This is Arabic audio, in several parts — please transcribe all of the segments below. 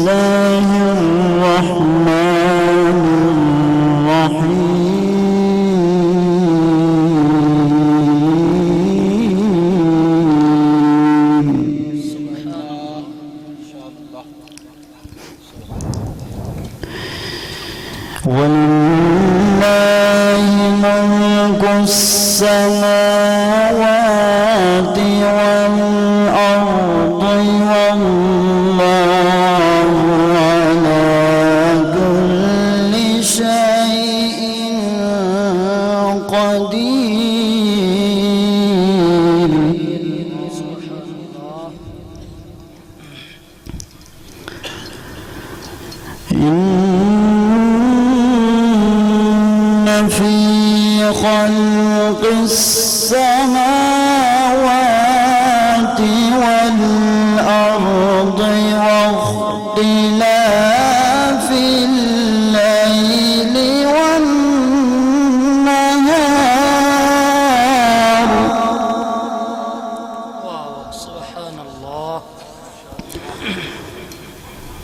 الله الرحمن الرحيم ولله ملك السماوات والأرض والله على كل شيء قدير إن في خلق السماوات والأرض واختلاف الليل والنهار سبحان الله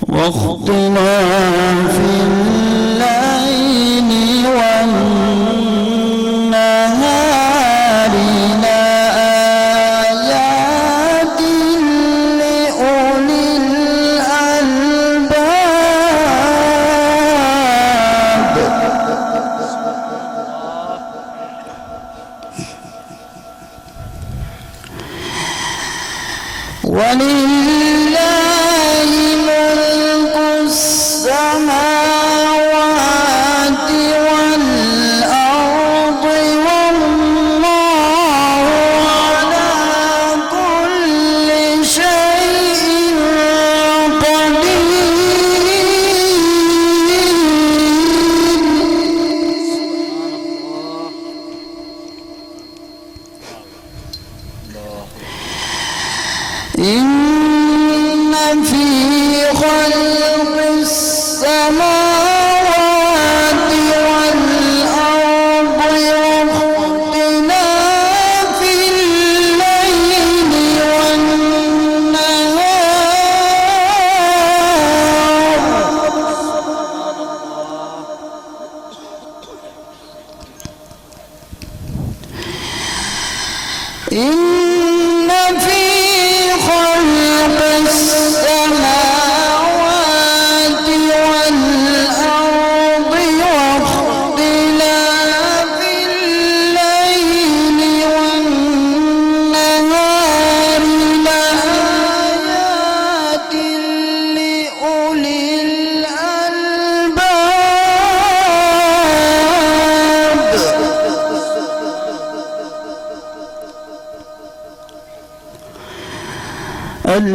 واختلاف الليل والنهار لآيات لأولي الألباب ولله ملك السماوات والأرض والله على كل شيء قدير إن في خلق السماوات والأرض واختلاف الليل والنهار إن في خلق السماوات والأرض واختلاف الليل والنهار لآيات لأولي الألباب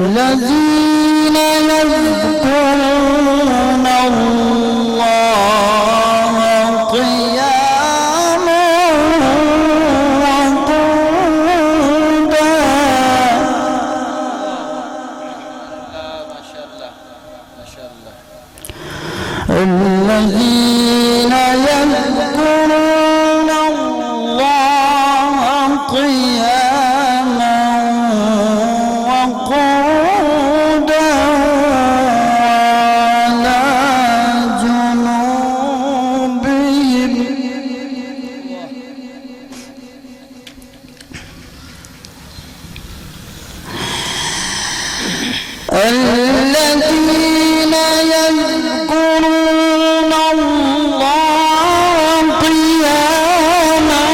الذين يذكرون الله قياما وقعودا الذين يذكرون الله قياما وقعودا وعلى جنوبهم الذين يذكرون الله قياما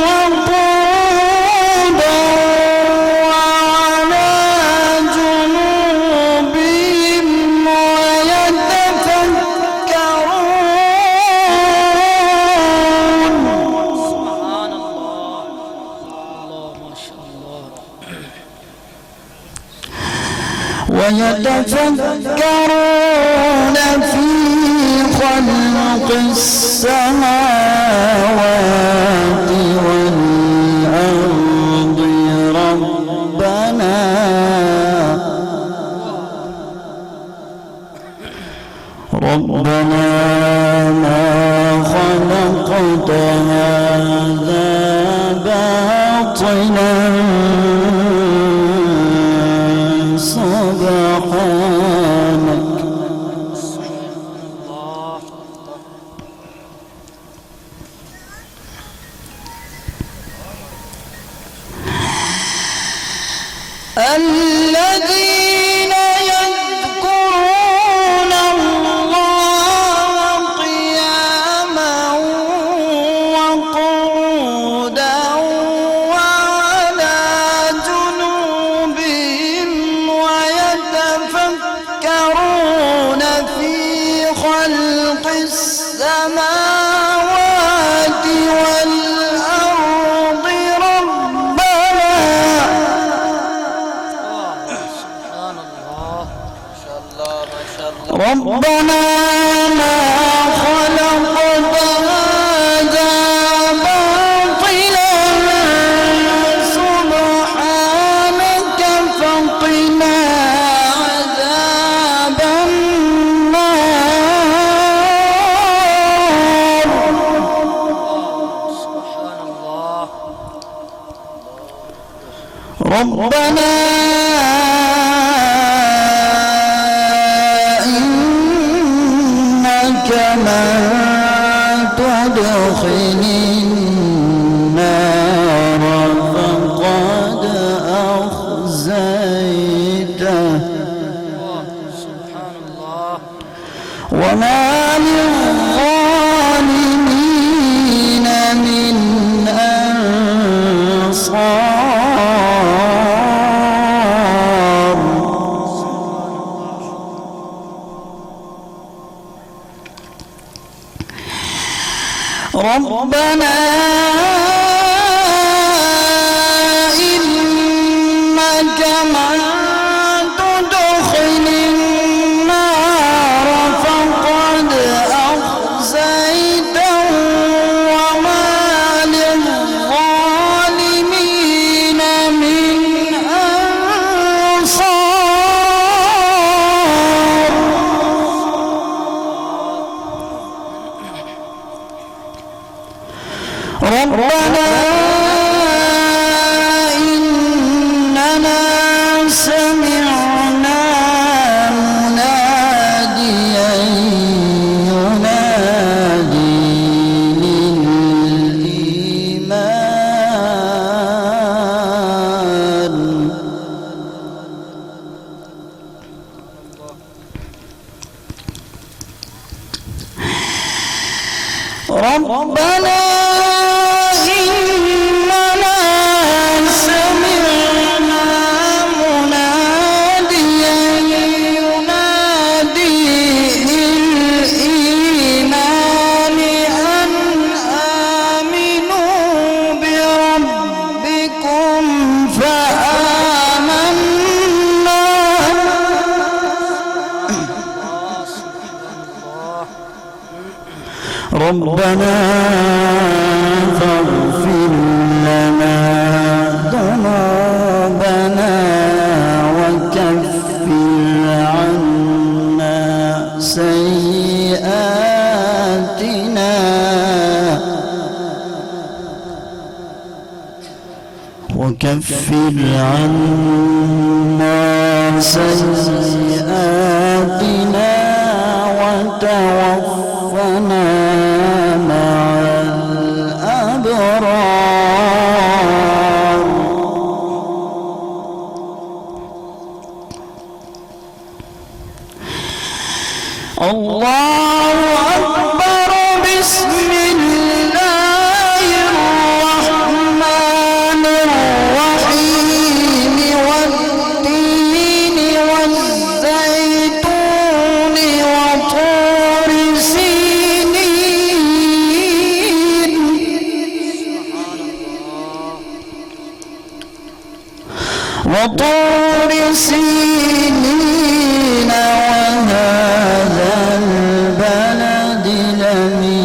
وقعودا وعلى جنوبهم ويتفكرون سبحان الله الله ما شاء الله ويتفكرون في خلق السماوات والأرض ربنا ما خلقت هذا باطلا سبحانك يتفكرون في خلق السماوات والأرض ربنا ما خلقت هذا باطلا سبحانك فقنا عذاب النار ربنا من تدخل النار فقد أخزيته وما للظالمين من أنصار ربنا إنك من تدخل النار فقد أخزيته وما للظالمين من أنصار ربنا إننا سمعنا مناديا ينادي للإيمان ربنا ربنا فاغفر لنا ذنوبنا وكفر عنا سيئاتنا وكفر عنا سيئاتنا وتوفنا مع الأبرار الله أكبر بسم الله الرحمن الرحيم والتين والزيتون وطور سينين وطور سينين وهذا البلد الأمين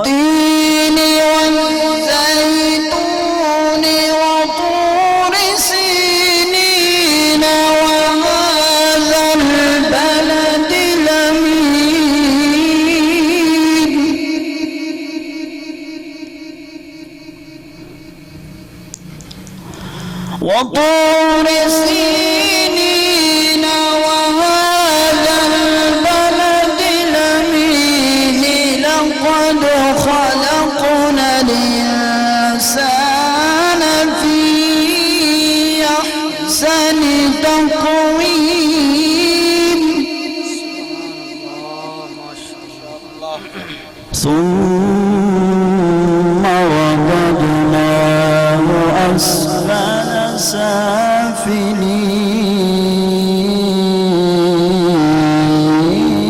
والتين والزيتون وطور سينين وهذا البلد الأمين وطور سينين وهذا البلد الأمين لقد خلقنا الإنسان في أحسن تقويم ثم ثم رددناه أسفل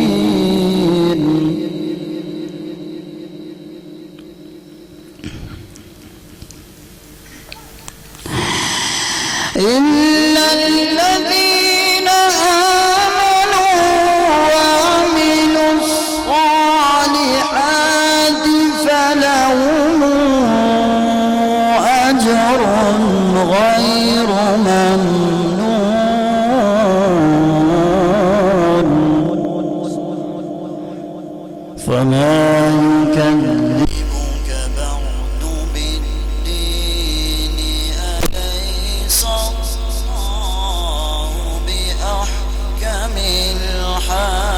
سافلين إلا الذين آمنوا وعملوا الصالحات فلهم أجر غير ممنون فما يكذبك بعد بالدين أليس الله بأحكم الحاكمين